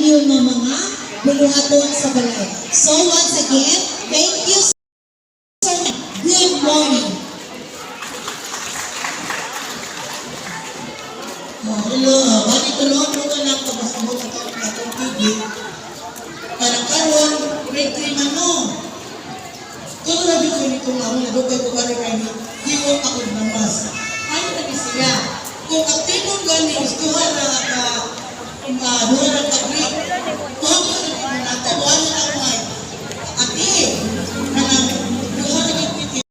inyo ng mga buluhaton sa balay. So once again, thank you so much. Good morning. Hello, bali tulungan mo ka lang kapasabot sa atong TV. Para karon, grade 3 man no. Kung nabi ko nito nga, wala doon kayo kubari kayo ni Hiwot ako ng mas. Ano nabi sila? Kung aktibong gani, istuhan na duha na ka-grade, kuha mo sa nito natin, buwan na ako ay ati, na duha na ka-grade,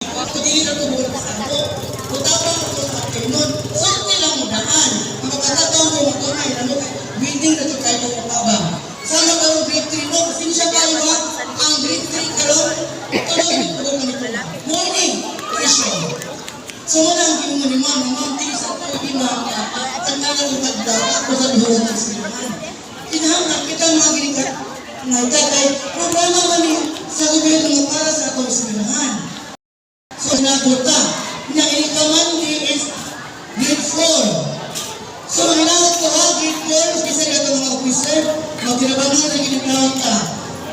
ako dili na tumulong sa ako. Utapang ako sa aktibon, saan nila mo daan? Ang magkatataon ko magkamay, building na ito kayo kapabang. Sana karong grade 3 mo, kasi siya kayo ha, ang grade 3 karong, tulog dito ko ganito. Morning, issue. So wala ang ginuman ni Ma'am sa pwede tanggalan ng tagdaw, ako sa duhon ng sinahan. Kinahanglan kita mga ginikat, nagtatay, programa kami sa gobyerno nga para sa atong sinahan. So nabuta, na inikaman is grade 4. So hinahot ko ha, grade 4, kasi ito mga officer, magkinabangan na ginagawa ka.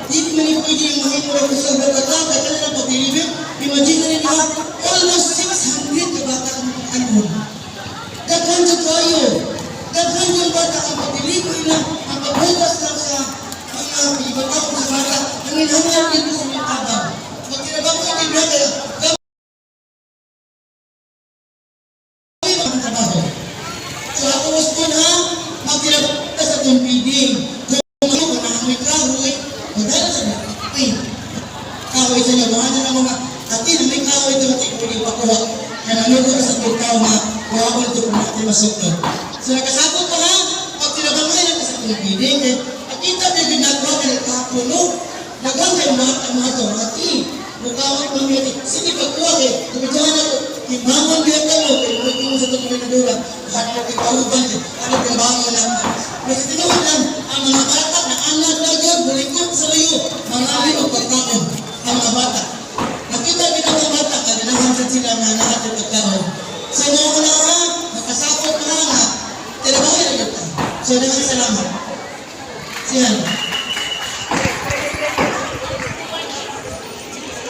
Hindi mo rin pwede yung mga inura ko sa bagata, kaya na pag-deliver, imagine na nila, almost 600 na bata ang pag-anod. Daghan sa tayo, daghan yung bata ang pag-deliver na, ang pag-bugas lang sa mga ibata ko sa bata, ang inahangyan dito sa mga tabang. Magkinabangan na ginagawa, kami mga trabaho. So ako was po na, magkinabangan sa itong feeding. Kung ano, may kahoy, magdala sa mga kahoy sa inyo, mga na mga ati na may kahoy ito natin kung ipakuha na nanugo na sa tao na kawawal ito kung natin masukot. So nakasabot pa ha, pag tinabangan natin sa itong feeding, at kita na ginagawa ka ng kapuno, nagang kayo mga ito, ati, mukawat mo yun, sige pagkuha kayo, kumitahan ako, ibangon biya ka mo, kayo mo sa itong pinadura, ano na kikahuban, ano kinabangon lang. Kasi tinuwan lang, ang mga bata na anak na yun, bulikot sa layo, mga amin o pagkaon, ang mga bata. Nakita din ang mga bata, kadalahan sila na lahat yung pagkaon. So mga ko lang ha, nakasakot na nga, tinabawi na yun. So, salamat. Siyan.